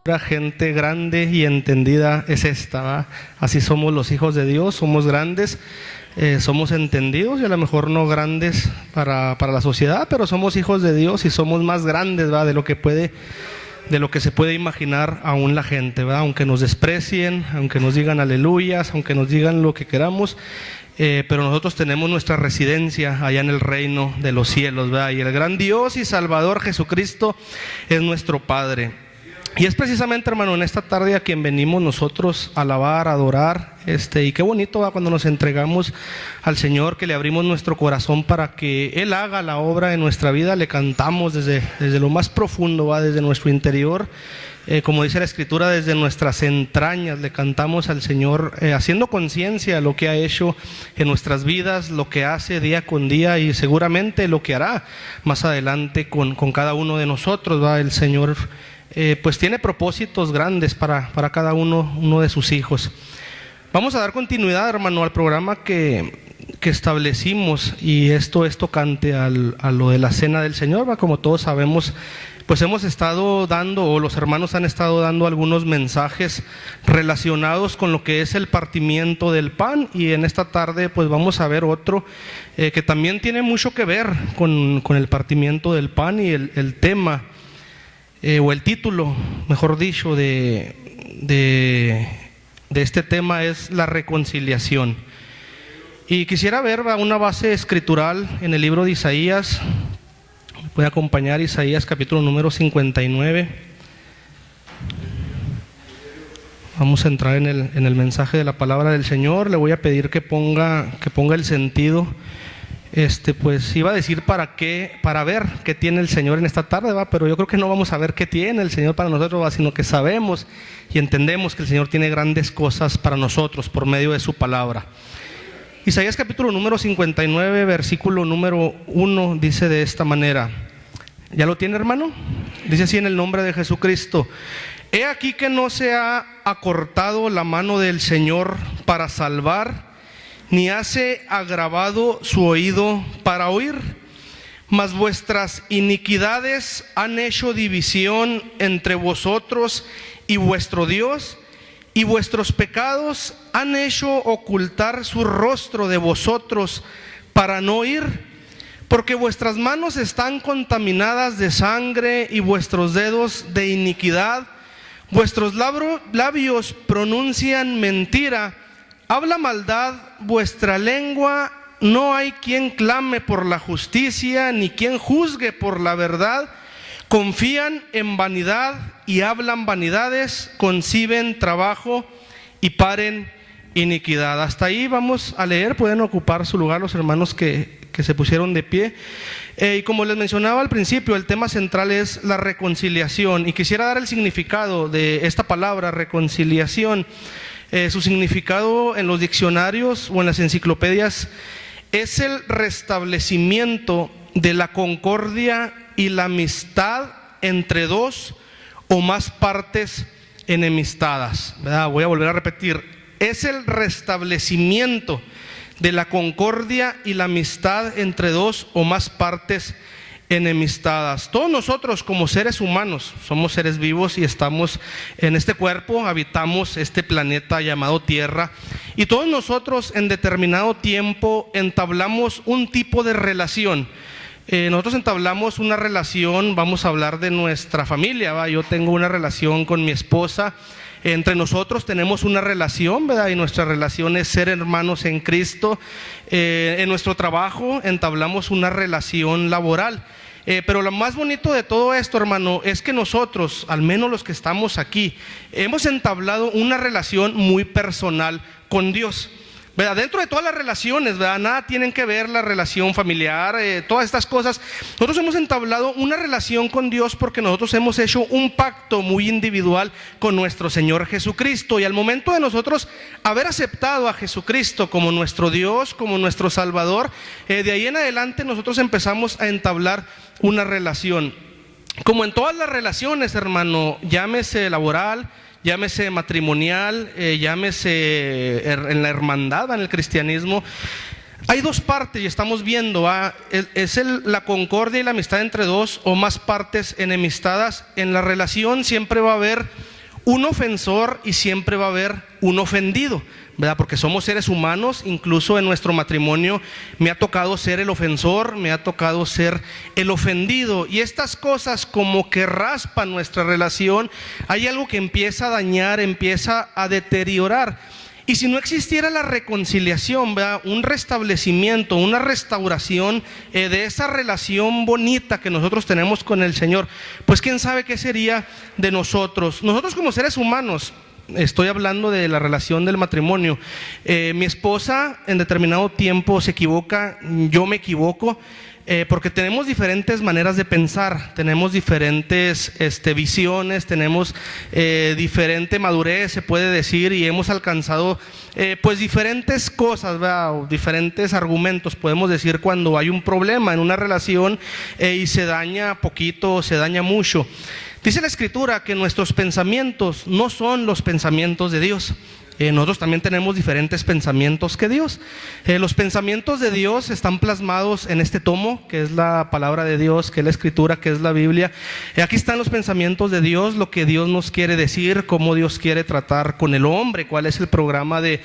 Gente grande y entendida es esta, ¿va? Así somos los hijos de Dios, somos grandes, somos entendidos y a lo mejor no grandes para la sociedad, pero somos hijos de Dios y somos más grandes, ¿va? de lo que se puede imaginar aún la gente, ¿va? Aunque nos desprecien, aunque nos digan aleluyas, aunque nos digan lo que queramos, pero nosotros tenemos nuestra residencia allá en el reino de los cielos, ¿va? Y el gran Dios y Salvador Jesucristo es nuestro Padre. Y es precisamente, hermano, en esta tarde a quien venimos nosotros a alabar, a adorar, y qué bonito va cuando nos entregamos al Señor, que le abrimos nuestro corazón para que Él haga la obra en nuestra vida. Le cantamos desde lo más profundo, va, desde nuestro interior, como dice la Escritura, desde nuestras entrañas le cantamos al Señor, haciendo conciencia de lo que ha hecho en nuestras vidas, lo que hace día con día y seguramente lo que hará más adelante con cada uno de nosotros, va. El Señor pues tiene propósitos grandes para cada uno de sus hijos. Vamos a dar continuidad, hermano, al programa que establecimos, y esto es tocante a lo de la cena del Señor, ¿va? Como todos sabemos, pues hemos estado dando, o los hermanos han estado dando algunos mensajes relacionados con lo que es el partimiento del pan, y en esta tarde pues vamos a ver otro que también tiene mucho que ver con el partimiento del pan, y el tema o el título, mejor dicho, de este tema es la reconciliación. Y quisiera ver una base escritural en el libro de Isaías. Me puede acompañar Isaías capítulo número 59. Vamos a entrar en el mensaje de la palabra del Señor. Le voy a pedir que ponga el sentido. Pues iba a decir para ver qué tiene el Señor en esta tarde, ¿va? Pero yo creo que no vamos a ver qué tiene el Señor para nosotros, ¿va? Sino que sabemos y entendemos que el Señor tiene grandes cosas para nosotros por medio de su palabra. Isaías capítulo número 59, versículo número 1, dice de esta manera. ¿Ya lo tiene, hermano? Dice así: en el nombre de Jesucristo. He aquí que no se ha acortado la mano del Señor para salvar, ni hace agravado su oído para oír, mas vuestras iniquidades han hecho división entre vosotros y vuestro Dios, y vuestros pecados han hecho ocultar su rostro de vosotros para no oír, porque vuestras manos están contaminadas de sangre y vuestros dedos de iniquidad, vuestros labios pronuncian mentira. Habla maldad vuestra lengua, no hay quien clame por la justicia, ni quien juzgue por la verdad. Confían en vanidad y hablan vanidades, conciben trabajo y paren iniquidad. Hasta ahí vamos a leer. Pueden ocupar su lugar los hermanos que se pusieron de pie. Y como les mencionaba al principio, el tema central es la reconciliación, y quisiera dar el significado de esta palabra reconciliación. Su significado en los diccionarios o en las enciclopedias es el restablecimiento de la concordia y la amistad entre dos o más partes enemistadas, ¿verdad? Voy a volver a repetir: es el restablecimiento de la concordia y la amistad entre dos o más partes enemistadas. Todos nosotros como seres humanos somos seres vivos y estamos en este cuerpo, habitamos este planeta llamado Tierra, y todos nosotros en determinado tiempo entablamos un tipo de relación. Nosotros entablamos una relación, vamos a hablar de nuestra familia, ¿va? Yo tengo una relación con mi esposa, entre nosotros tenemos una relación, ¿verdad? Y nuestra relación es ser hermanos en Cristo. En nuestro trabajo entablamos una relación laboral. Pero lo más bonito de todo esto, hermano, es que nosotros, al menos los que estamos aquí, hemos entablado una relación muy personal con Dios, ¿verdad? Dentro de todas las relaciones, ¿verdad? Nada tienen que ver la relación familiar, todas estas cosas. Nosotros hemos entablado una relación con Dios porque nosotros hemos hecho un pacto muy individual con nuestro Señor Jesucristo, y al momento de nosotros haber aceptado a Jesucristo como nuestro Dios, como nuestro Salvador, de ahí en adelante nosotros empezamos a entablar una relación. Como en todas las relaciones, hermano, llámese laboral, llámese matrimonial, llámese en la hermandad, en el cristianismo, hay dos partes, y estamos viendo, la concordia y la amistad entre dos o más partes enemistadas. En la relación siempre va a haber un ofensor y siempre va a haber un ofendido, ¿verdad? Porque somos seres humanos, incluso en nuestro matrimonio me ha tocado ser el ofensor, me ha tocado ser el ofendido, y estas cosas como que raspan nuestra relación. Hay algo que empieza a dañar, empieza a deteriorar. Y si no existiera la reconciliación, ¿verdad?, un restablecimiento, una restauración de esa relación bonita que nosotros tenemos con el Señor, pues quién sabe qué sería de nosotros. Nosotros como seres humanos, estoy hablando de la relación del matrimonio, mi esposa en determinado tiempo se equivoca, yo me equivoco, porque tenemos diferentes maneras de pensar, tenemos diferentes visiones, tenemos diferente madurez, se puede decir, y hemos alcanzado pues diferentes cosas, ¿verdad?, o diferentes argumentos, podemos decir, cuando hay un problema en una relación y se daña poquito o se daña mucho. Dice la Escritura que nuestros pensamientos no son los pensamientos de Dios. Nosotros también tenemos diferentes pensamientos que Dios. Los pensamientos de Dios están plasmados en este tomo, que es la palabra de Dios, que es la Escritura, que es la Biblia. Aquí están los pensamientos de Dios, lo que Dios nos quiere decir, cómo Dios quiere tratar con el hombre, cuál es el programa de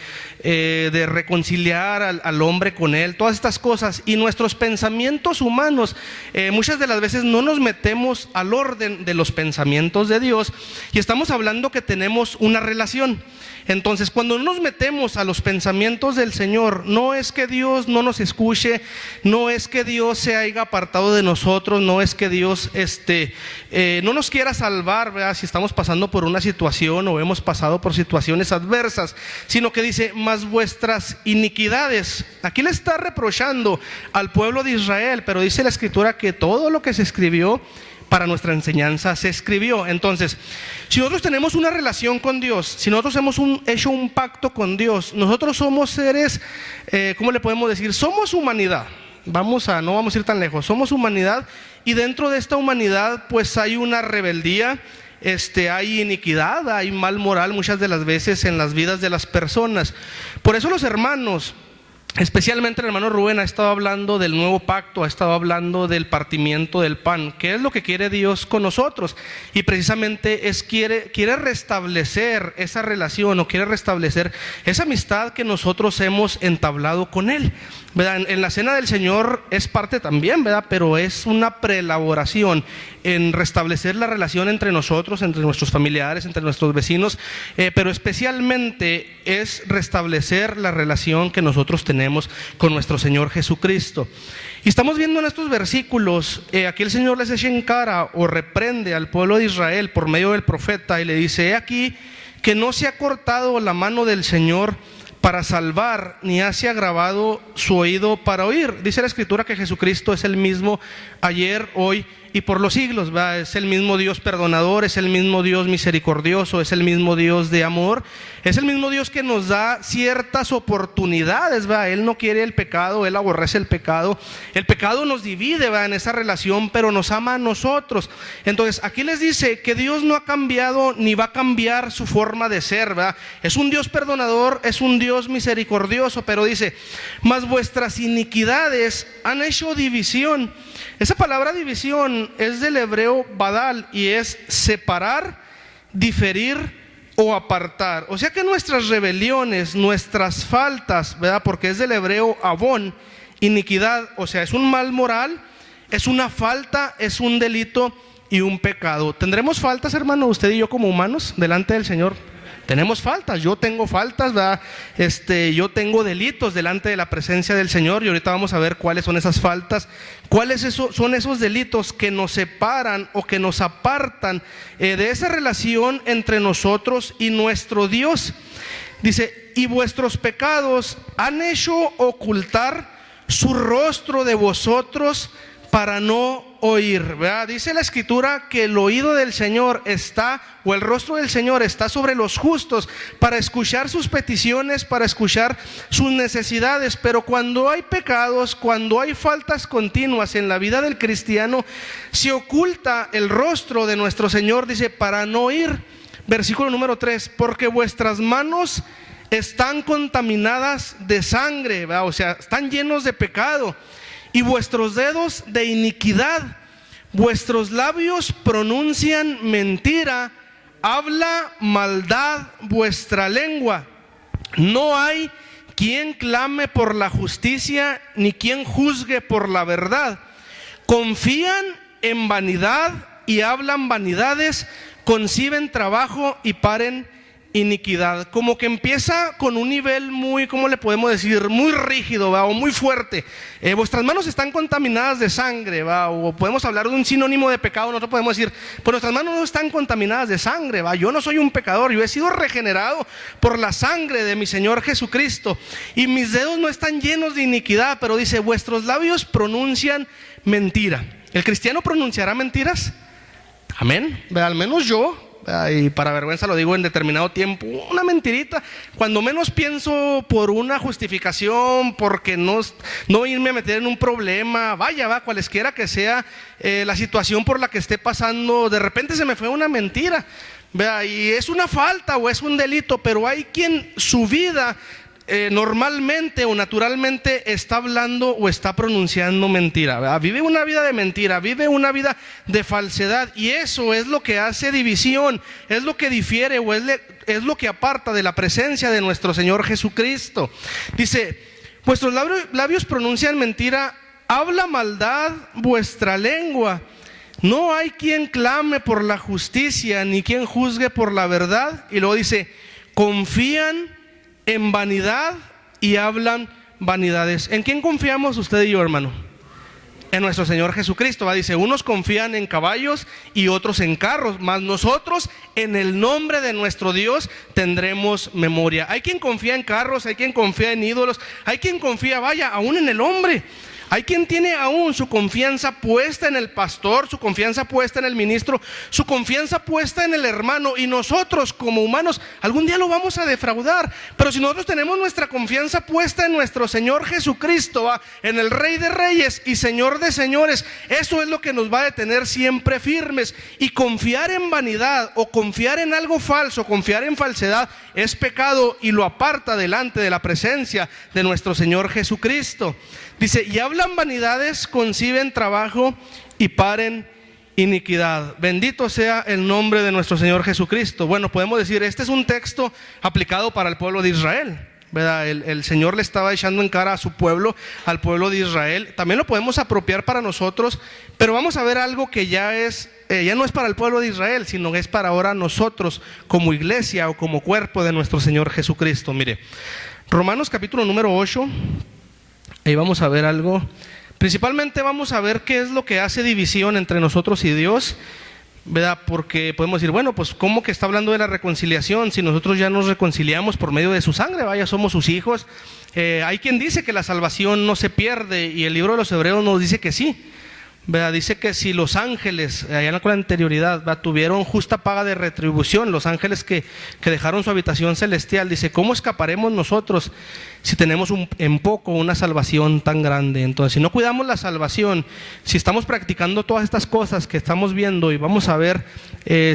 reconciliar al hombre con Él, todas estas cosas. Y nuestros pensamientos humanos, muchas de las veces no nos metemos al orden de los pensamientos de Dios, y estamos hablando que tenemos una relación. Entonces, cuando nos metemos a los pensamientos del Señor, no es que Dios no nos escuche, no es que Dios se haya apartado de nosotros, no es que Dios no nos quiera salvar, ¿verdad?, si estamos pasando por una situación o hemos pasado por situaciones adversas, sino que dice, mas vuestras iniquidades. Aquí le está reprochando al pueblo de Israel, pero dice la Escritura que todo lo que se escribió para nuestra enseñanza se escribió. Entonces, si nosotros tenemos una relación con Dios, si nosotros hemos hecho un pacto con Dios, nosotros somos seres, ¿cómo le podemos decir? Somos humanidad. No vamos a ir tan lejos. Somos humanidad, y dentro de esta humanidad pues hay una rebeldía, hay iniquidad, hay mal moral muchas de las veces en las vidas de las personas. Por eso los hermanos, especialmente el hermano Rubén, ha estado hablando del nuevo pacto, ha estado hablando del partimiento del pan. ¿Qué es lo que quiere Dios con nosotros? Y precisamente quiere restablecer esa relación, o quiere restablecer esa amistad que nosotros hemos entablado con Él, ¿verdad? En la cena del Señor es parte también, ¿verdad?, pero es una preelaboración en restablecer la relación entre nosotros, entre nuestros familiares, entre nuestros vecinos, pero especialmente es restablecer la relación que nosotros tenemos con nuestro Señor Jesucristo. Y estamos viendo en estos versículos, aquí el Señor les echa en cara o reprende al pueblo de Israel por medio del profeta, y le dice: he aquí que no se ha cortado la mano del Señor para salvar, ni hace agravado su oído para oír. Dice la Escritura que Jesucristo es el mismo ayer, hoy y por los siglos, ¿verdad? Es el mismo Dios perdonador, es el mismo Dios misericordioso, es el mismo Dios de amor, es el mismo Dios que nos da ciertas oportunidades, ¿verdad? Él no quiere el pecado, Él aborrece el pecado nos divide, ¿verdad?, en esa relación, pero nos ama a nosotros. Entonces aquí les dice que Dios no ha cambiado ni va a cambiar su forma de ser, ¿verdad? Es un Dios perdonador, es un Dios misericordioso, pero dice: mas vuestras iniquidades han hecho división. Esa palabra división es del hebreo badal, y es separar, diferir o apartar. O sea que nuestras rebeliones, nuestras faltas, ¿verdad?, porque es del hebreo abón, iniquidad, o sea, es un mal moral, es una falta, es un delito y un pecado. ¿Tendremos faltas, hermano, usted y yo como humanos delante del Señor? Tenemos faltas, yo tengo faltas, ¿verdad? Yo tengo delitos delante de la presencia del Señor, y ahorita vamos a ver cuáles son esas faltas, son esos delitos que nos separan o que nos apartan de esa relación entre nosotros y nuestro Dios. Dice: y vuestros pecados han hecho ocultar su rostro de vosotros para no oír, ¿verdad? Dice la Escritura que el oído del Señor está, o el rostro del Señor está sobre los justos, para escuchar sus peticiones, para escuchar sus necesidades. Pero cuando hay pecados, cuando hay faltas continuas en la vida del cristiano, se oculta el rostro de nuestro Señor, dice, para no oír. Versículo número 3: porque vuestras manos están contaminadas de sangre, ¿verdad? O sea, están llenos de pecado, y vuestros dedos de iniquidad, vuestros labios pronuncian mentira, habla maldad vuestra lengua. No hay quien clame por la justicia, ni quien juzgue por la verdad. Confían en vanidad y hablan vanidades, conciben trabajo y paren iniquidad. Como que empieza con un nivel muy, ¿cómo le podemos decir? Muy rígido, ¿va? O muy fuerte. Vuestras manos están contaminadas de sangre, ¿va? O podemos hablar de un sinónimo de pecado. Nosotros podemos decir, pues nuestras manos no están contaminadas de sangre, ¿va? Yo no soy un pecador, yo he sido regenerado por la sangre de mi Señor Jesucristo, y mis dedos no están llenos de iniquidad. Pero dice, vuestros labios pronuncian mentira. ¿El cristiano pronunciará mentiras? Amén. Al menos yo, y para vergüenza lo digo en determinado tiempo, una mentirita, cuando menos pienso, por una justificación, porque no irme a meter en un problema, va, cualesquiera que sea la situación por la que esté pasando, de repente se me fue una mentira, y es una falta o es un delito, pero hay quien su vida normalmente o naturalmente está hablando o está pronunciando mentira, ¿verdad? Vive una vida de mentira, vive una vida de falsedad, y eso es lo que hace división, es lo que difiere o es lo que aparta de la presencia de nuestro Señor Jesucristo. Dice, vuestros labios pronuncian mentira, habla maldad vuestra lengua. No hay quien clame por la justicia, ni quien juzgue por la verdad. Y luego dice, confían en vanidad y hablan vanidades. ¿En quién confiamos usted y yo, hermano? En nuestro Señor Jesucristo, ¿va? Dice, unos confían en caballos y otros en carros, mas nosotros en el nombre de nuestro Dios tendremos memoria. Hay quien confía en carros, hay quien confía en ídolos, hay quien confía, aún en el hombre. Hay quien tiene aún su confianza puesta en el pastor, su confianza puesta en el ministro, su confianza puesta en el hermano, y nosotros como humanos algún día lo vamos a defraudar. Pero si nosotros tenemos nuestra confianza puesta en nuestro Señor Jesucristo, en el Rey de Reyes y Señor de Señores, eso es lo que nos va a detener siempre firmes. Y confiar en vanidad o confiar en algo falso, confiar en falsedad, es pecado y lo aparta delante de la presencia de nuestro Señor Jesucristo. Dice, y hablan vanidades, conciben trabajo y paren iniquidad. Bendito sea el nombre de nuestro Señor Jesucristo. Bueno, podemos decir, este es un texto aplicado para el pueblo de Israel, ¿verdad? El Señor le estaba echando en cara a su pueblo, al pueblo de Israel. También lo podemos apropiar para nosotros, pero vamos a ver algo que ya no es para el pueblo de Israel, sino que es para ahora nosotros como iglesia o como cuerpo de nuestro Señor Jesucristo. Mire, Romanos capítulo número 8. Ahí vamos a ver algo. Principalmente vamos a ver qué es lo que hace división entre nosotros y Dios, ¿verdad? Porque podemos decir, bueno, pues ¿cómo que está hablando de la reconciliación si nosotros ya nos reconciliamos por medio de su sangre? Somos sus hijos. Hay quien dice que la salvación no se pierde, y el libro de los Hebreos nos dice que sí, ¿verdad? Dice que si los ángeles, allá en la anterioridad, ¿verdad?, tuvieron justa paga de retribución, los ángeles que dejaron su habitación celestial, dice, ¿cómo escaparemos nosotros si tenemos en poco una salvación tan grande? Entonces, si no cuidamos la salvación, si estamos practicando todas estas cosas que estamos viendo, y vamos a ver,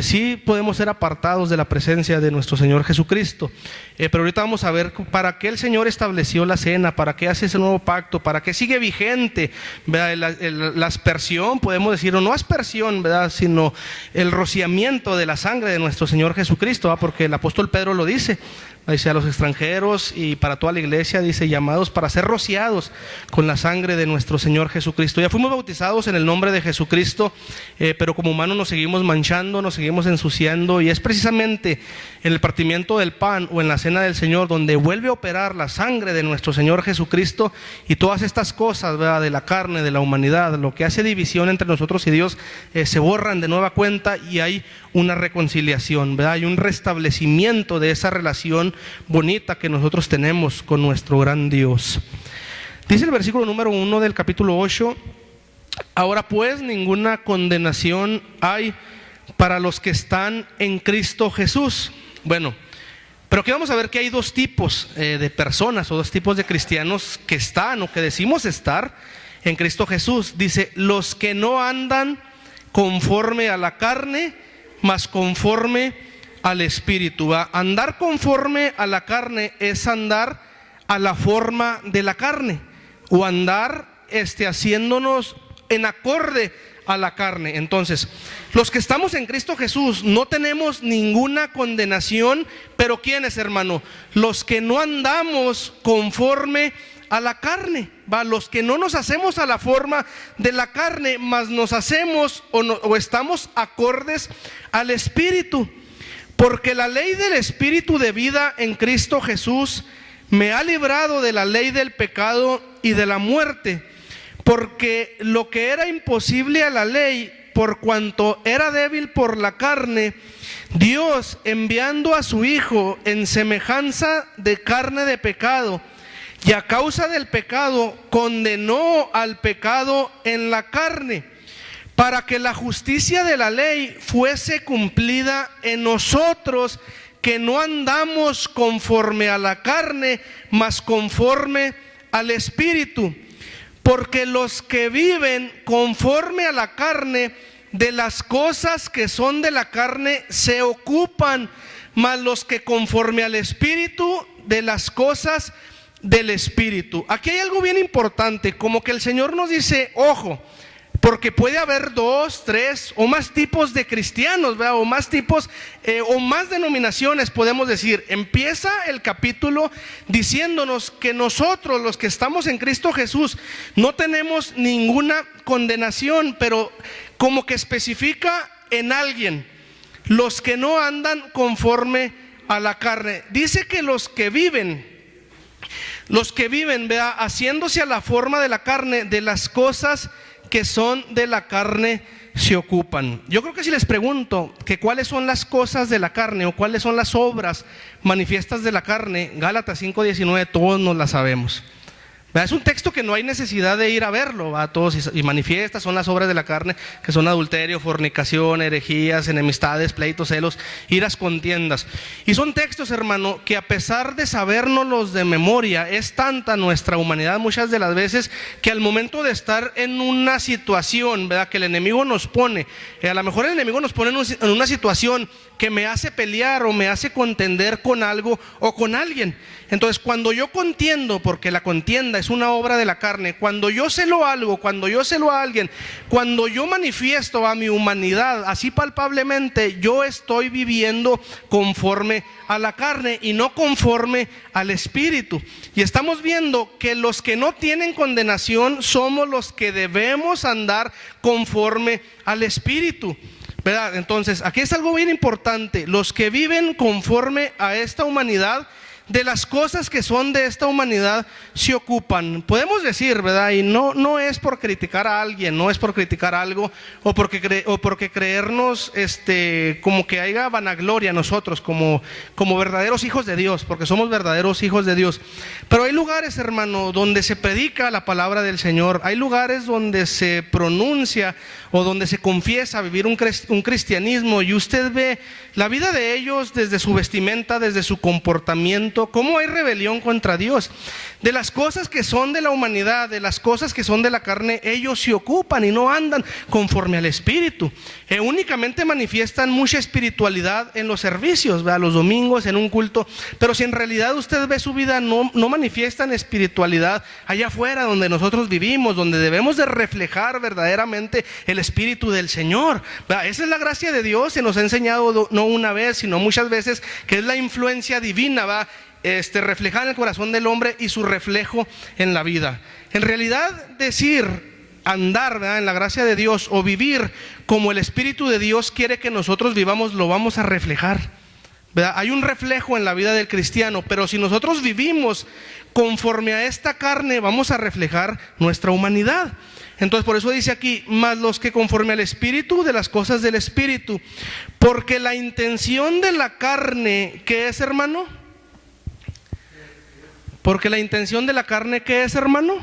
sí podemos ser apartados de la presencia de nuestro Señor Jesucristo. Pero ahorita vamos a ver para qué el Señor estableció la cena, para qué hace ese nuevo pacto, para qué sigue vigente, ¿verdad? La aspersión, podemos decir, o no aspersión, ¿verdad?, sino el rociamiento de la sangre de nuestro Señor Jesucristo, ¿verdad? Porque el apóstol Pedro lo dice a los extranjeros y para toda la iglesia, dice, llamados para ser rociados con la sangre de nuestro Señor Jesucristo. Ya fuimos bautizados en el nombre de Jesucristo, pero como humanos nos seguimos manchando, nos seguimos ensuciando, y es precisamente en el partimiento del pan o en la cena del Señor donde vuelve a operar la sangre de nuestro Señor Jesucristo, y todas estas cosas, ¿verdad?, de la carne, de la humanidad, lo que hace división entre nosotros y Dios, se borran de nueva cuenta, y hay una reconciliación, ¿verdad? Hay un restablecimiento de esa relación bonita que nosotros tenemos con nuestro gran Dios. Dice el versículo número 1 del capítulo 8, ahora pues ninguna condenación hay para los que están en Cristo Jesús. Bueno, pero aquí vamos a ver que hay dos tipos de personas, o dos tipos de cristianos que están, o que decimos estar en Cristo Jesús. Dice, los que no andan conforme a la carne, mas conforme al Espíritu. ¿Va? Andar conforme a la carne es andar a la forma de la carne, o andar haciéndonos en acorde a la carne. Entonces, los que estamos en Cristo Jesús no tenemos ninguna condenación, pero ¿quiénes, hermano? Los que no andamos conforme a la carne, ¿va? Los que no nos hacemos a la forma de la carne, mas nos hacemos o estamos acordes al Espíritu. Porque la ley del Espíritu de vida en Cristo Jesús me ha librado de la ley del pecado y de la muerte. Porque lo que era imposible a la ley, por cuanto era débil por la carne, Dios, enviando a su Hijo en semejanza de carne de pecado, y a causa del pecado condenó al pecado en la carne, para que la justicia de la ley fuese cumplida en nosotros, que no andamos conforme a la carne, mas conforme al Espíritu. Porque los que viven conforme a la carne, de las cosas que son de la carne se ocupan, mas los que conforme al Espíritu, de las cosas del Espíritu. Aquí hay algo bien importante, como que el Señor nos dice, ojo, porque puede haber 2, 3 o más tipos de cristianos, ¿verdad? O más tipos o más denominaciones, podemos decir. Empieza el capítulo diciéndonos que nosotros, los que estamos en Cristo Jesús, no tenemos ninguna condenación, pero como que especifica en alguien, los que no andan conforme a la carne. Dice que los que viven, ¿verdad?, haciéndose a la forma de la carne, de las cosas que son de la carne se ocupan. Yo creo que si les pregunto que cuáles son las cosas de la carne o cuáles son las obras manifiestas de la carne, Gálatas 5:19, todos nos las sabemos. Es un texto que no hay necesidad de ir a verlo, ¿va? Todos y manifiestas son las obras de la carne, que son adulterio, fornicación, herejías, enemistades, pleitos, celos, iras, contiendas. Y son textos, hermano, que a pesar de sabérnoslos de memoria, es tanta nuestra humanidad muchas de las veces que al momento de estar en una situación, ¿verdad?, que el enemigo nos pone, a lo mejor el enemigo nos pone en una situación que me hace pelear o me hace contender con algo o con alguien. Entonces, cuando yo contiendo, porque la contienda es una obra de la carne, cuando yo celo algo, cuando yo celo a alguien, cuando yo manifiesto a mi humanidad así palpablemente, yo estoy viviendo conforme a la carne y no conforme al Espíritu. Y estamos viendo que los que no tienen condenación somos los que debemos andar conforme al Espíritu, ¿verdad? Entonces, aquí es algo bien importante. Los que viven conforme a esta humanidad, de las cosas que son de esta humanidad se ocupan. Podemos decir, ¿verdad? Y no es por criticar a alguien, no es por criticar algo o porque creernos como que haya vanagloria nosotros como verdaderos hijos de Dios, porque somos verdaderos hijos de Dios. Pero hay lugares, hermano, donde se predica la palabra del Señor. Hay lugares donde se pronuncia o donde se confiesa vivir un cristianismo, y usted ve la vida de ellos desde su vestimenta, desde su comportamiento, cómo hay rebelión contra Dios. De las cosas que son de la humanidad, de las cosas que son de la carne, ellos se ocupan y no andan conforme al Espíritu. Únicamente manifiestan mucha espiritualidad en los servicios, ¿verdad?, los domingos, en un culto, pero si en realidad usted ve su vida, no manifiestan espiritualidad allá afuera donde nosotros vivimos, donde debemos de reflejar verdaderamente el Espíritu del Señor, ¿verdad? Esa es la gracia de Dios. Se nos ha enseñado no una vez, sino muchas veces, que es la influencia divina, ¿va?, reflejada en el corazón del hombre y su reflejo en la vida. En realidad, decir andar, ¿verdad?, en la gracia de Dios o vivir como el Espíritu de Dios quiere que nosotros vivamos, lo vamos a reflejar, ¿verdad? Hay un reflejo en la vida del cristiano, pero si nosotros vivimos conforme a esta carne, vamos a reflejar nuestra humanidad. Entonces, por eso dice aquí, mas los que conforme al Espíritu, de las cosas del Espíritu, porque la intención de la carne, ¿qué es, hermano? Porque la intención de la carne, ¿qué es, hermano?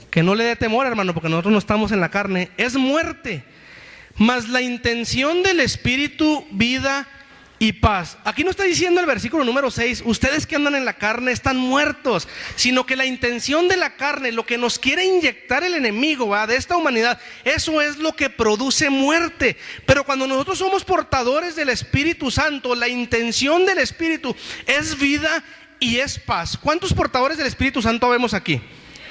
Que no le dé temor, hermano, porque nosotros no estamos en la carne, es muerte. Mas la intención del Espíritu, vida y paz. Aquí no está diciendo el versículo número 6, ustedes que andan en la carne están muertos, sino que la intención de la carne, lo que nos quiere inyectar el enemigo, ¿va?, de esta humanidad, eso es lo que produce muerte. Pero cuando nosotros somos portadores del Espíritu Santo, la intención del Espíritu es vida y es paz. ¿Cuántos portadores del Espíritu Santo vemos aquí?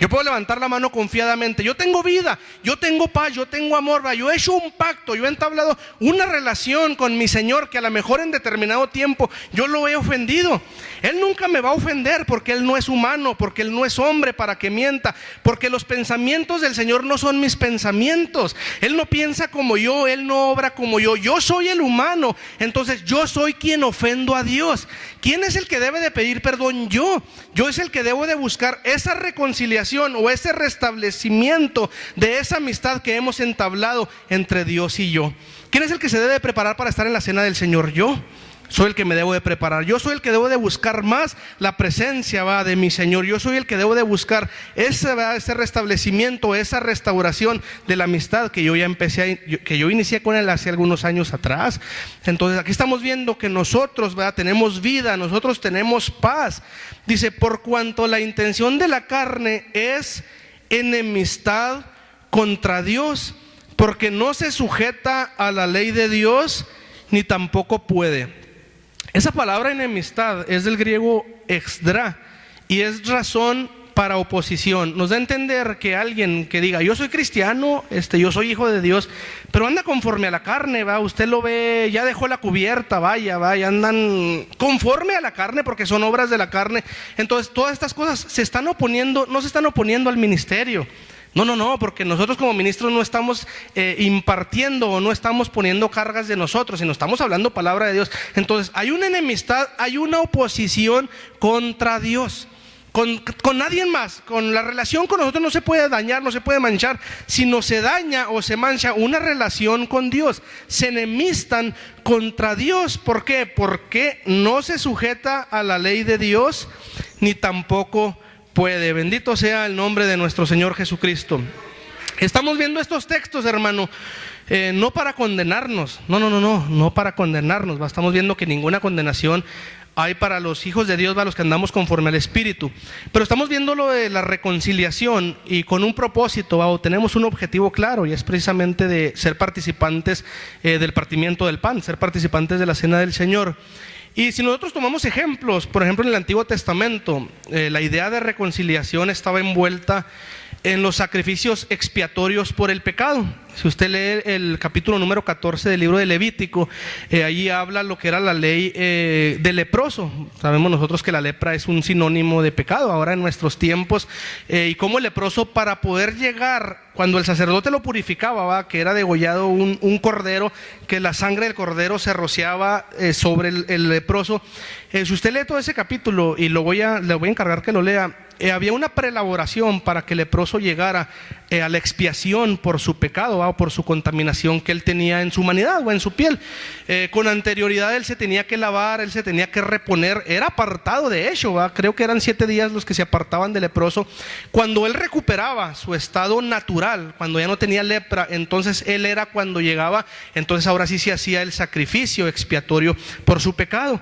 Yo puedo levantar la mano confiadamente. Yo tengo vida, yo tengo paz, yo tengo amor. Yo he hecho un pacto, yo he entablado una relación con mi Señor que a lo mejor en determinado tiempo yo lo he ofendido. Él nunca me va a ofender porque Él no es humano, porque Él no es hombre para que mienta, porque los pensamientos del Señor no son mis pensamientos. Él no piensa como yo, Él no obra como yo. Yo soy el humano, entonces yo soy quien ofendo a Dios. ¿Quién es el que debe de pedir perdón? Yo es el que debo de buscar esa reconciliación o ese restablecimiento de esa amistad que hemos entablado entre Dios y yo. ¿Quién es el que se debe preparar para estar en la cena del Señor? Yo soy el que me debo de preparar. Yo soy el que debo de buscar más la presencia de mi Señor. Yo soy el que debo de buscar ese restablecimiento, esa restauración de la amistad que yo ya que yo inicié con Él hace algunos años atrás. Entonces aquí estamos viendo que nosotros tenemos vida, nosotros tenemos paz. Dice, por cuanto la intención de la carne es enemistad contra Dios, porque no se sujeta a la ley de Dios, ni tampoco puede. Esa palabra enemistad es del griego exdra y es razón para oposición. Nos da a entender que alguien que diga, yo soy cristiano, yo soy hijo de Dios, pero anda conforme a la carne, usted lo ve, ya dejó la cubierta, vaya, andan conforme a la carne porque son obras de la carne. Entonces todas estas cosas no se están oponiendo al ministerio. No, porque nosotros como ministros no estamos impartiendo o no estamos poniendo cargas de nosotros, sino estamos hablando palabra de Dios. Entonces hay una enemistad, hay una oposición contra Dios, con nadie más. Con la relación con nosotros no se puede dañar, no se puede manchar. Si no se daña o se mancha una relación con Dios, se enemistan contra Dios. ¿Por qué? Porque no se sujeta a la ley de Dios, ni tampoco puede. Bendito sea el nombre de nuestro Señor Jesucristo. Estamos viendo estos textos, hermano, no para condenarnos, no para condenarnos. Estamos viendo que ninguna condenación hay para los hijos de Dios, los que andamos conforme al Espíritu. Pero estamos viendo lo de la reconciliación y con un propósito, tenemos un objetivo claro, y es precisamente de ser participantes del partimiento del pan, ser participantes de la cena del Señor. Y si nosotros tomamos ejemplos, por ejemplo en el Antiguo Testamento, la idea de reconciliación estaba envuelta en los sacrificios expiatorios por el pecado. Si usted lee el capítulo número 14 del libro de Levítico, allí habla lo que era la ley del leproso. Sabemos nosotros que la lepra es un sinónimo de pecado ahora en nuestros tiempos, y cómo el leproso, para poder llegar, cuando el sacerdote lo purificaba, que era degollado un cordero, que la sangre del cordero se rociaba sobre el leproso. Si usted lee todo ese capítulo, y le voy a encargar que lo lea, había una preelaboración para que el leproso llegara a la expiación por su pecado, o por su contaminación que él tenía en su humanidad o en su piel. Con anterioridad él se tenía que lavar, él se tenía que reponer, era apartado de hecho, creo que eran 7 días los que se apartaban del leproso. Cuando él recuperaba su estado natural, cuando ya no tenía lepra, entonces él era cuando llegaba, entonces ahora sí se hacía el sacrificio expiatorio por su pecado.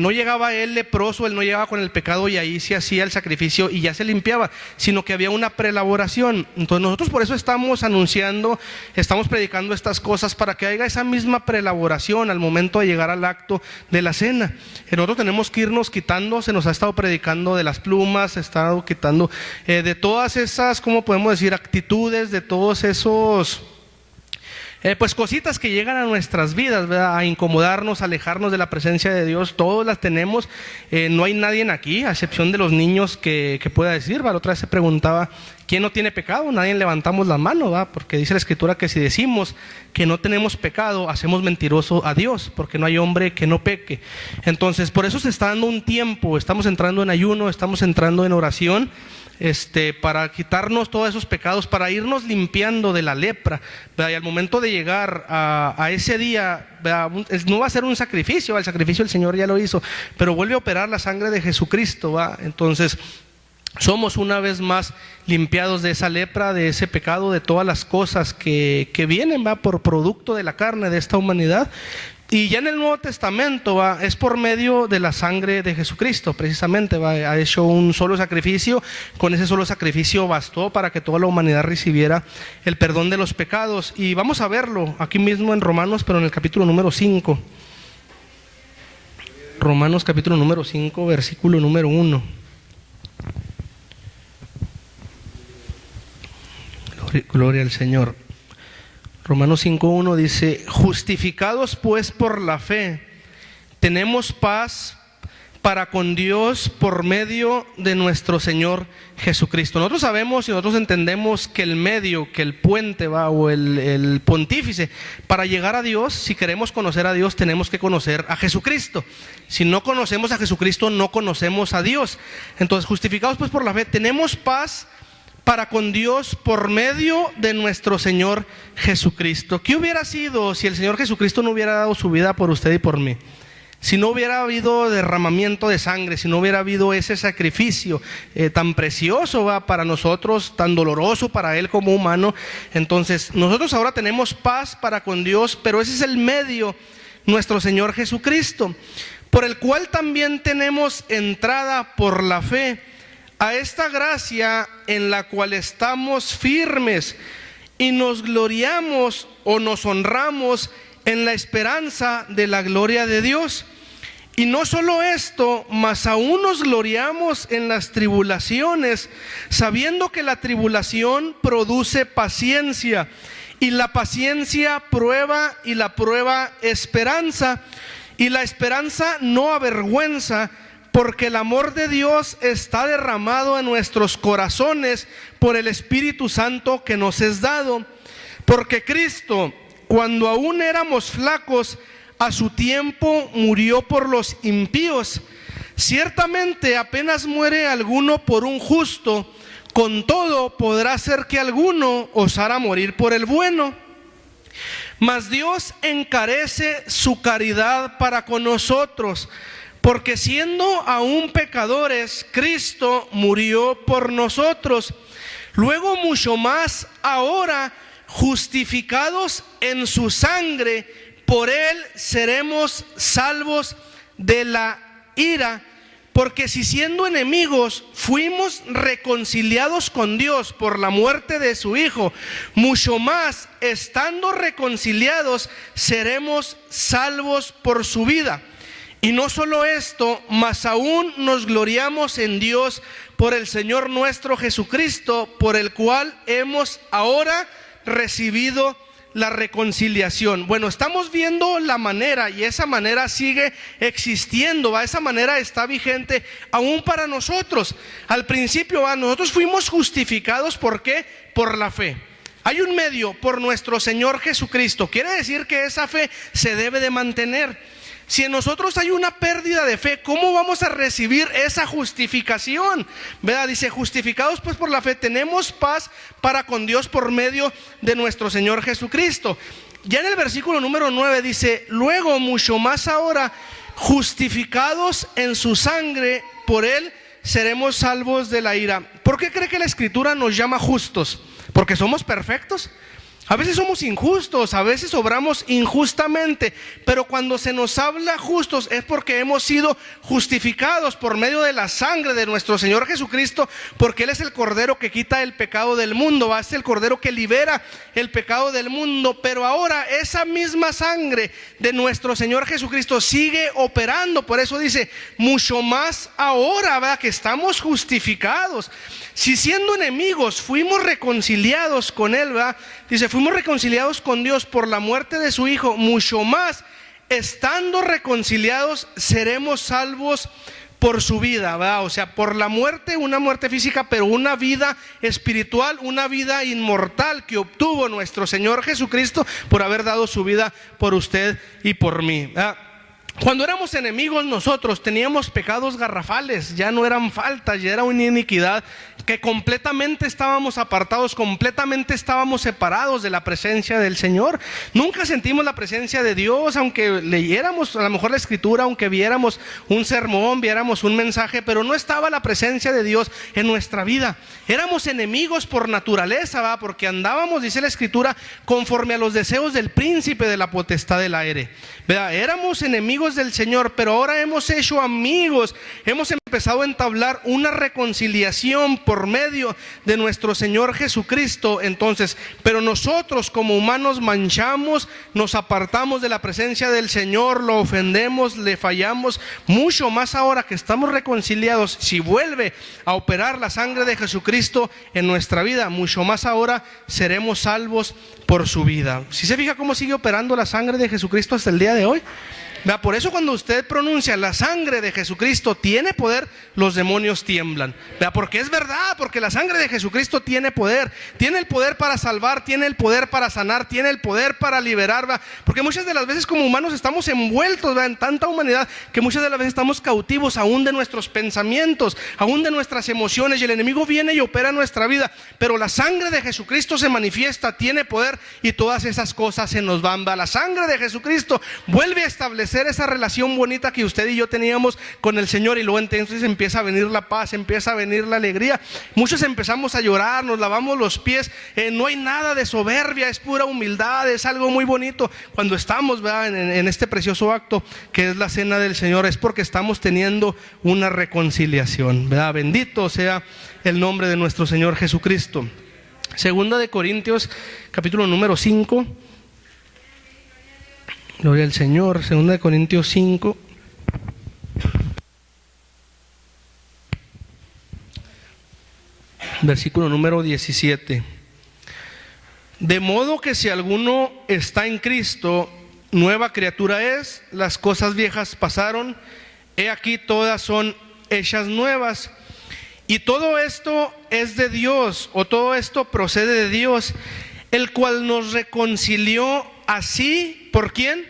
No llegaba él leproso, él no llegaba con el pecado y ahí se hacía el sacrificio y ya se limpiaba, sino que había una preelaboración. Entonces nosotros por eso estamos anunciando, estamos predicando estas cosas, para que haya esa misma preelaboración al momento de llegar al acto de la cena. Nosotros tenemos que irnos quitando, se nos ha estado predicando de las plumas, se ha estado quitando de todas esas, ¿cómo podemos decir?, actitudes, de todos esos pues cositas que llegan a nuestras vidas, ¿verdad?, a incomodarnos, a alejarnos de la presencia de Dios. Todos las tenemos, no hay nadie aquí, a excepción de los niños que pueda decir, La otra vez se preguntaba, ¿quién no tiene pecado? Nadie levantamos la mano, porque dice la Escritura que si decimos que no tenemos pecado, hacemos mentiroso a Dios, porque no hay hombre que no peque. Entonces, por eso se está dando un tiempo, estamos entrando en ayuno, estamos entrando en oración, para quitarnos todos esos pecados, para irnos limpiando de la lepra, ¿verdad? Y al momento de llegar a ese día, ¿verdad?, no va a ser un sacrificio, el sacrificio el Señor ya lo hizo, pero vuelve a operar la sangre de Jesucristo, ¿verdad? Entonces somos una vez más limpiados de esa lepra, de ese pecado, de todas las cosas que vienen, por producto de la carne de esta humanidad. Y ya en el Nuevo Testamento es por medio de la sangre de Jesucristo, precisamente ha hecho un solo sacrificio. Con ese solo sacrificio bastó para que toda la humanidad recibiera el perdón de los pecados. Y vamos a verlo aquí mismo en Romanos, pero en el capítulo número 5. Romanos capítulo número 5, versículo número 1. Gloria al Señor. Romanos 5:1 dice: justificados pues por la fe, tenemos paz para con Dios por medio de nuestro Señor Jesucristo. Nosotros sabemos y nosotros entendemos que el medio, que el puente o el pontífice para llegar a Dios, si queremos conocer a Dios, tenemos que conocer a Jesucristo. Si no conocemos a Jesucristo, no conocemos a Dios. Entonces, justificados pues por la fe, tenemos paz para con Dios por medio de nuestro Señor Jesucristo. ¿Qué hubiera sido si el Señor Jesucristo no hubiera dado su vida por usted y por mí? Si no hubiera habido derramamiento de sangre, si no hubiera habido ese sacrificio tan precioso para nosotros, tan doloroso para Él como humano, entonces nosotros ahora tenemos paz para con Dios, pero ese es el medio, nuestro Señor Jesucristo, por el cual también tenemos entrada por la fe a esta gracia en la cual estamos firmes y nos gloriamos o nos honramos en la esperanza de la gloria de Dios. Y no solo esto, mas aún nos gloriamos en las tribulaciones, sabiendo que la tribulación produce paciencia, y la paciencia prueba, y la prueba esperanza, y la esperanza no avergüenza, porque el amor de Dios está derramado en nuestros corazones por el Espíritu Santo que nos es dado. Porque Cristo, cuando aún éramos flacos, a su tiempo murió por los impíos. Ciertamente apenas muere alguno por un justo, con todo podrá ser que alguno osara morir por el bueno. Mas Dios encarece su caridad para con nosotros, porque siendo aún pecadores, Cristo murió por nosotros. Luego mucho más ahora, justificados en su sangre, por Él seremos salvos de la ira. Porque si siendo enemigos fuimos reconciliados con Dios por la muerte de su Hijo, mucho más estando reconciliados seremos salvos por su vida. Y no solo esto, mas aún nos gloriamos en Dios por el Señor nuestro Jesucristo, por el cual hemos ahora recibido la reconciliación. Bueno, estamos viendo la manera, y esa manera sigue existiendo, esa manera está vigente aún para nosotros. Al principio, nosotros fuimos justificados, ¿por qué? Por la fe. Hay un medio, por nuestro Señor Jesucristo. Quiere decir que esa fe se debe de mantener. Si en nosotros hay una pérdida de fe, ¿cómo vamos a recibir esa justificación? ¿Verdad? Dice, justificados pues por la fe, tenemos paz para con Dios por medio de nuestro Señor Jesucristo. Ya en el versículo número 9 dice, luego mucho más ahora, justificados en su sangre, por Él seremos salvos de la ira. ¿Por qué cree que la Escritura nos llama justos? ¿Porque somos perfectos? A veces somos injustos, a veces obramos injustamente, pero cuando se nos habla justos es porque hemos sido justificados por medio de la sangre de nuestro Señor Jesucristo, porque Él es el Cordero que quita el pecado del mundo, es el Cordero que libera el pecado del mundo. Pero ahora esa misma sangre de nuestro Señor Jesucristo sigue operando, por eso dice, mucho más ahora, ¿verdad? Que estamos justificados. Si siendo enemigos fuimos reconciliados con Él, ¿verdad? Dice, fuimos reconciliados con Dios por la muerte de su Hijo, mucho más, estando reconciliados, seremos salvos por su vida, ¿verdad? O sea, por la muerte, una muerte física, pero una vida espiritual, una vida inmortal que obtuvo nuestro Señor Jesucristo por haber dado su vida por usted y por mí, ¿verdad? Cuando éramos enemigos nosotros teníamos pecados garrafales, ya no eran faltas, ya era una iniquidad que completamente estábamos apartados, completamente estábamos separados de la presencia del Señor. Nunca sentimos la presencia de Dios, aunque leyéramos a lo mejor la Escritura, aunque viéramos un sermón, viéramos un mensaje, pero no estaba la presencia de Dios en nuestra vida. Éramos enemigos por naturaleza, ¿va? Porque andábamos, dice la Escritura, conforme a los deseos del príncipe de la potestad del aire, ¿verdad? Éramos enemigos enemigos del Señor, pero ahora hemos hecho amigos, hemos empezado a entablar una reconciliación por medio de nuestro Señor Jesucristo. Entonces, pero nosotros como humanos manchamos, nos apartamos de la presencia del Señor, lo ofendemos, le fallamos, mucho más ahora que estamos reconciliados. Si vuelve a operar la sangre de Jesucristo en nuestra vida, mucho más ahora seremos salvos por su vida. ¿Sí se fija cómo sigue operando la sangre de Jesucristo hasta el día de hoy? Vea, por eso cuando usted pronuncia la sangre de Jesucristo tiene poder, los demonios tiemblan. Vea, porque es verdad, porque la sangre de Jesucristo tiene poder. Tiene el poder para salvar, tiene el poder para sanar, tiene el poder para liberar. Vea, porque muchas de las veces como humanos estamos envueltos, vea, en tanta humanidad que muchas de las veces estamos cautivos aún de nuestros pensamientos, aún de nuestras emociones, y el enemigo viene y opera en nuestra vida. Pero la sangre de Jesucristo se manifiesta, tiene poder, y todas esas cosas se nos van. Vea, la sangre de Jesucristo vuelve a establecer esa relación bonita que usted y yo teníamos con el Señor, y luego entonces empieza a venir la paz, empieza a venir la alegría. Muchos empezamos a llorar, nos lavamos los pies, no hay nada de soberbia, es pura humildad, es algo muy bonito. Cuando estamos, ¿verdad?, en este precioso acto que es la cena del Señor, es porque estamos teniendo una reconciliación, ¿verdad? Bendito sea el nombre de nuestro Señor Jesucristo. Segunda de Corintios, capítulo número 5. Gloria al Señor. Segunda de Corintios 5. Versículo número 17. De modo que si alguno está en Cristo, nueva criatura es, las cosas viejas pasaron, he aquí todas son hechas nuevas. Y todo esto es de Dios, o todo esto procede de Dios, el cual nos reconcilió así, ¿por quién?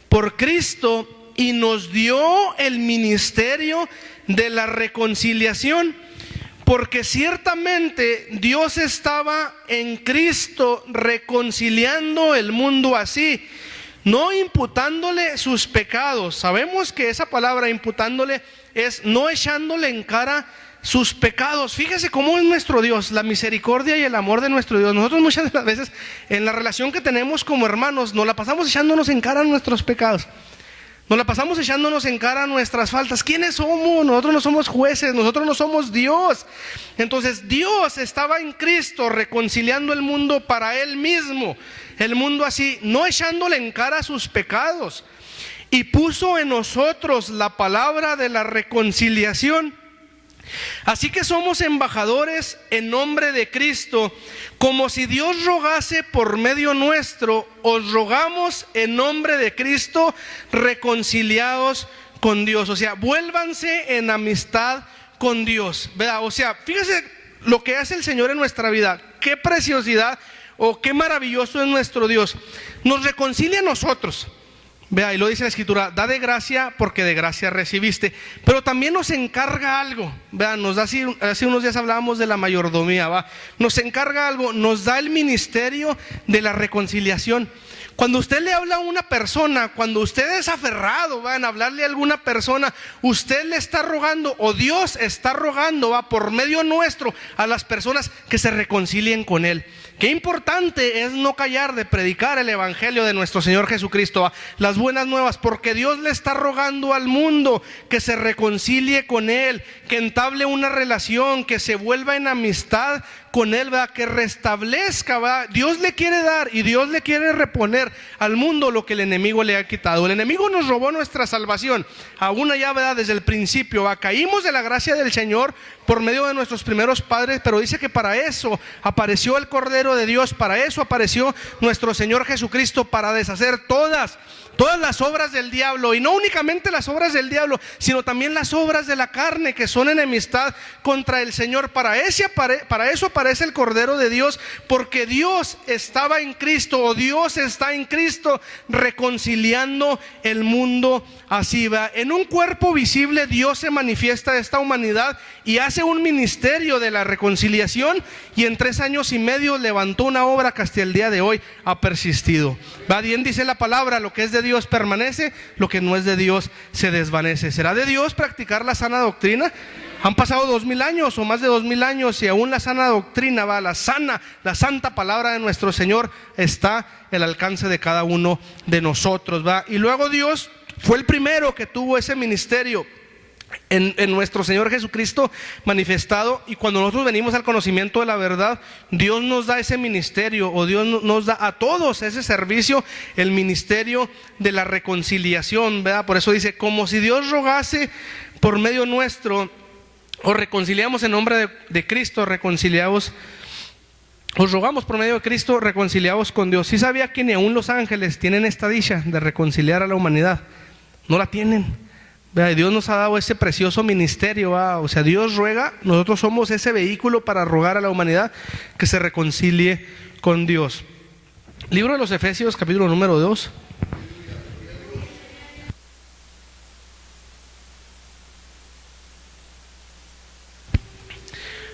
Por Cristo, y nos dio el ministerio de la reconciliación. Porque ciertamente Dios estaba en Cristo reconciliando el mundo así, no imputándole sus pecados. Sabemos que esa palabra imputándole es no echándole en cara sus pecados. Fíjese cómo es nuestro Dios, la misericordia y el amor de nuestro Dios. Nosotros muchas de las veces en la relación que tenemos como hermanos nos la pasamos echándonos en cara nuestros pecados, nos la pasamos echándonos en cara nuestras faltas. ¿Quiénes somos? Nosotros no somos jueces, nosotros no somos Dios. Entonces Dios estaba en Cristo reconciliando el mundo para Él mismo, el mundo así, no echándole en cara sus pecados, y puso en nosotros la palabra de la reconciliación. Así que somos embajadores en nombre de Cristo, como si Dios rogase por medio nuestro. Os rogamos en nombre de Cristo, reconciliados con Dios. O sea, vuélvanse en amistad con Dios, ¿verdad? O sea, fíjese lo que hace el Señor en nuestra vida. Qué preciosidad o qué maravilloso es nuestro Dios. Nos reconcilia a nosotros. Vea, y lo dice la Escritura, da de gracia porque de gracia recibiste. Pero también nos encarga algo. Vea, nos da, hace unos días hablábamos de la mayordomía, ¿va? Nos encarga algo, nos da el ministerio de la reconciliación. Cuando usted le habla a una persona, cuando usted es aferrado, va, en hablarle a alguna persona, usted le está rogando, o Dios está rogando, va, por medio nuestro, a las personas que se reconcilien con Él. Qué importante es no callar de predicar el evangelio de nuestro Señor Jesucristo, ¿va? Las buenas nuevas, porque Dios le está rogando al mundo que se reconcilie con Él, que entable una relación, que se vuelva en amistad con Él, ¿verdad? Que restablezca, ¿verdad? Dios le quiere dar y Dios le quiere reponer al mundo lo que el enemigo le ha quitado. El enemigo nos robó nuestra salvación, aún allá, ¿verdad? Desde el principio, ¿verdad? Caímos de la gracia del Señor por medio de nuestros primeros padres, pero dice que para eso apareció el Cordero de Dios, para eso apareció nuestro Señor Jesucristo, para deshacer todas las obras del diablo, y no únicamente las obras del diablo, sino también las obras de la carne que son enemistad contra el Señor. Para eso aparece el Cordero de Dios, porque Dios estaba en Cristo, o Dios está en Cristo reconciliando el mundo así, ¿va? En un cuerpo visible Dios se manifiesta a esta humanidad y hace un ministerio de la reconciliación, y en 3 años y medio levantó una obra que hasta el día de hoy ha persistido. Va bien, dice la palabra, lo que es de Dios permanece, lo que no es de Dios se desvanece. ¿Será de Dios practicar la sana doctrina? Han pasado 2000 años o más de 2000 años y aún la sana doctrina, va, la santa palabra de nuestro Señor está al alcance de cada uno de nosotros, va. Y luego Dios fue el primero que tuvo ese ministerio en nuestro Señor Jesucristo manifestado. Y cuando nosotros venimos al conocimiento de la verdad, Dios nos da ese ministerio, o Dios nos da a todos ese servicio, el ministerio de la reconciliación, ¿verdad? Por eso dice, como si Dios rogase por medio nuestro, os reconciliamos en nombre de Cristo, reconciliados. Os rogamos por medio de Cristo, reconciliados con Dios. ¿Sí sabía que ni aún los ángeles tienen esta dicha de reconciliar a la humanidad? No la tienen. Dios nos ha dado ese precioso ministerio, o sea, Dios ruega, nosotros somos ese vehículo para rogar a la humanidad que se reconcilie con Dios. Libro de los Efesios, capítulo número 2.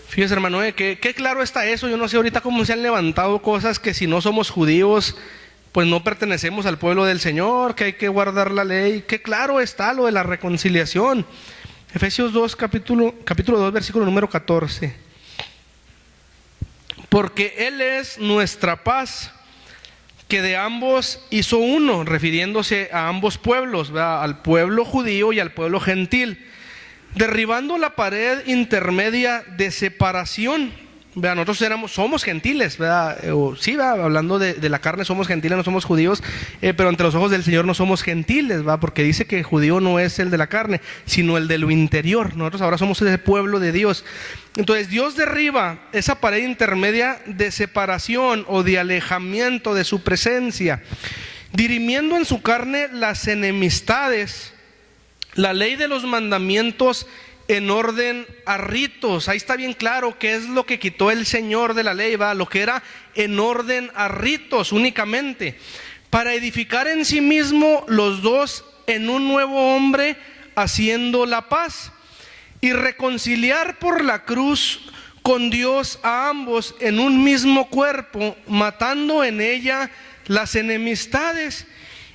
Fíjese, hermano, qué claro está eso. Yo no sé ahorita cómo se han levantado cosas que si no somos judíos, pues no pertenecemos al pueblo del Señor, que hay que guardar la ley. Qué claro está lo de la reconciliación. Efesios 2, capítulo 2, versículo número 14. Porque Él es nuestra paz, que de ambos hizo uno, refiriéndose a ambos pueblos, ¿verdad? Al pueblo judío y al pueblo gentil, derribando la pared intermedia de separación. Vean, nosotros somos gentiles, ¿verdad? Sí, ¿verdad? Hablando de la carne somos gentiles, no somos judíos, pero ante los ojos del Señor no somos gentiles, ¿verdad? Porque dice que judío no es el de la carne, sino el de lo interior. Nosotros ahora somos ese pueblo de Dios. Entonces Dios derriba esa pared intermedia de separación o de alejamiento de su presencia, dirimiendo en su carne las enemistades, la ley de los mandamientos en orden a ritos. Ahí está bien claro qué es lo que quitó el Señor de la ley, ¿va? Lo que era en orden a ritos únicamente, para edificar en sí mismo los dos en un nuevo hombre, haciendo la paz, y reconciliar por la cruz con Dios a ambos en un mismo cuerpo, matando en ella las enemistades.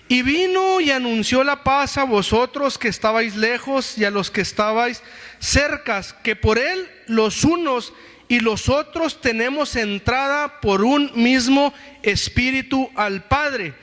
Y vino y anunció la paz a vosotros que estabais lejos y a los que estabais cercas, que por él los unos y los otros tenemos entrada por un mismo espíritu al Padre.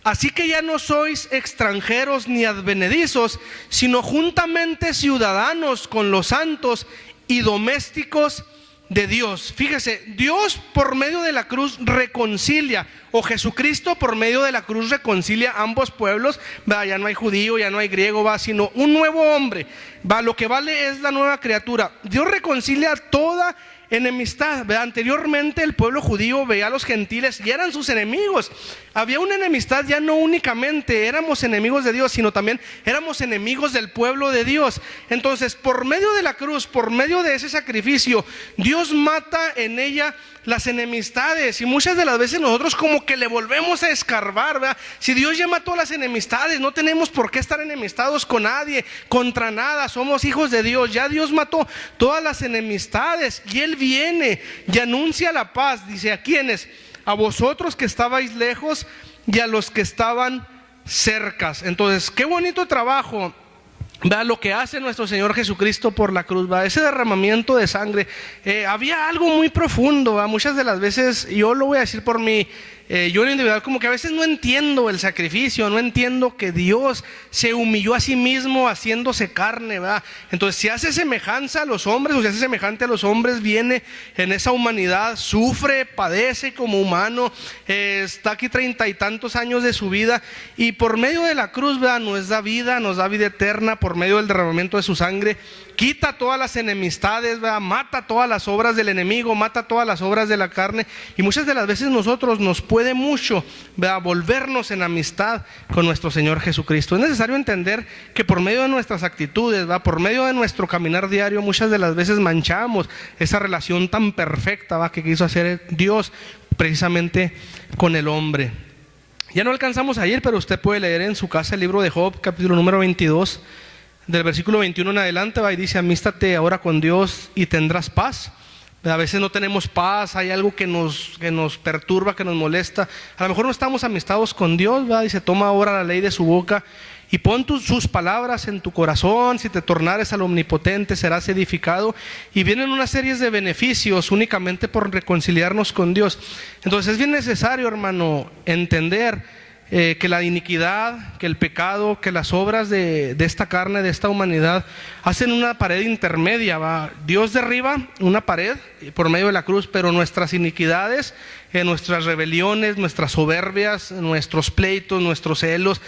Así que ya no sois extranjeros ni advenedizos, sino juntamente ciudadanos con los santos y domésticos de Dios. Fíjese, Dios por medio de la cruz reconcilia, o Jesucristo por medio de la cruz reconcilia ambos pueblos, ¿va? Ya no hay judío, ya no hay griego, ¿va? Sino un nuevo hombre, ¿va? Lo que vale es la nueva criatura. Dios reconcilia toda enemistad, ¿verdad? Anteriormente el pueblo judío veía a los gentiles y eran sus enemigos. Había una enemistad, ya no únicamente éramos enemigos de Dios, sino también éramos enemigos del pueblo de Dios. Entonces, por medio de la cruz, por medio de ese sacrificio, Dios mata en ella las enemistades. Y muchas de las veces nosotros como que le volvemos a escarbar, ¿verdad? Si Dios ya mató las enemistades, no tenemos por qué estar enemistados con nadie, contra nada, somos hijos de Dios. Ya Dios mató todas las enemistades y Él viene y anuncia la paz. Dice, ¿a quiénes? A vosotros que estabais lejos y a los que estaban cercas. Entonces, qué bonito trabajo, ¿verdad? Lo que hace nuestro Señor Jesucristo por la cruz, ¿verdad? Ese derramamiento de sangre, había algo muy profundo, ¿verdad? Muchas de las veces, yo lo voy a decir por mí, yo en lo individual como que a veces no entiendo el sacrificio, no entiendo que Dios se humilló a sí mismo haciéndose carne, ¿verdad? Entonces si hace semejanza a los hombres, o si hace semejante a los hombres, viene en esa humanidad, sufre, padece como humano, está aquí 30 y tantos años de su vida, y por medio de la cruz, ¿verdad? Nos da vida eterna por medio del derramamiento de su sangre. Quita todas las enemistades, ¿verdad? Mata todas las obras del enemigo, mata todas las obras de la carne. Y muchas de las veces nosotros nos puede mucho, ¿verdad? Volvernos en amistad con nuestro Señor Jesucristo. Es necesario entender que por medio de nuestras actitudes, ¿verdad? Por medio de nuestro caminar diario, muchas de las veces manchamos esa relación tan perfecta, ¿verdad? Que quiso hacer Dios precisamente con el hombre. Ya no alcanzamos a ir, pero usted puede leer en su casa el libro de Job, capítulo número 22, del versículo 21 en adelante, va y dice: amístate ahora con Dios y tendrás paz. A veces no tenemos paz, hay algo que nos perturba, que nos molesta. A lo mejor no estamos amistados con Dios, ¿verdad? Dice: toma ahora la ley de su boca y pon sus palabras en tu corazón. Si te tornares al Omnipotente, serás edificado. Y vienen una serie de beneficios únicamente por reconciliarnos con Dios. Entonces es bien necesario, hermano, entender que la iniquidad, que el pecado, que las obras de esta carne, de esta humanidad, hacen una pared intermedia, ¿va? Dios derriba una pared por medio de la cruz, pero nuestras iniquidades, nuestras rebeliones, nuestras soberbias, nuestros pleitos, nuestros celos,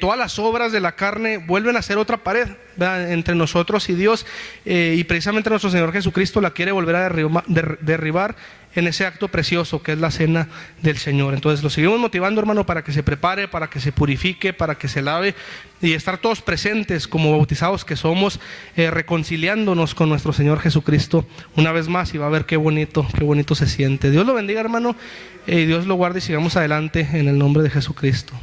todas las obras de la carne vuelven a ser otra pared, ¿verdad?, entre nosotros y Dios, y precisamente nuestro Señor Jesucristo la quiere volver a derribar en ese acto precioso que es la cena del Señor. Entonces lo seguimos motivando, hermano, para que se prepare, para que se purifique, para que se lave y estar todos presentes como bautizados que somos, reconciliándonos con nuestro Señor Jesucristo una vez más, y va a ver qué bonito se siente. Dios lo bendiga, hermano, y Dios lo guarde y sigamos adelante en el nombre de Jesucristo.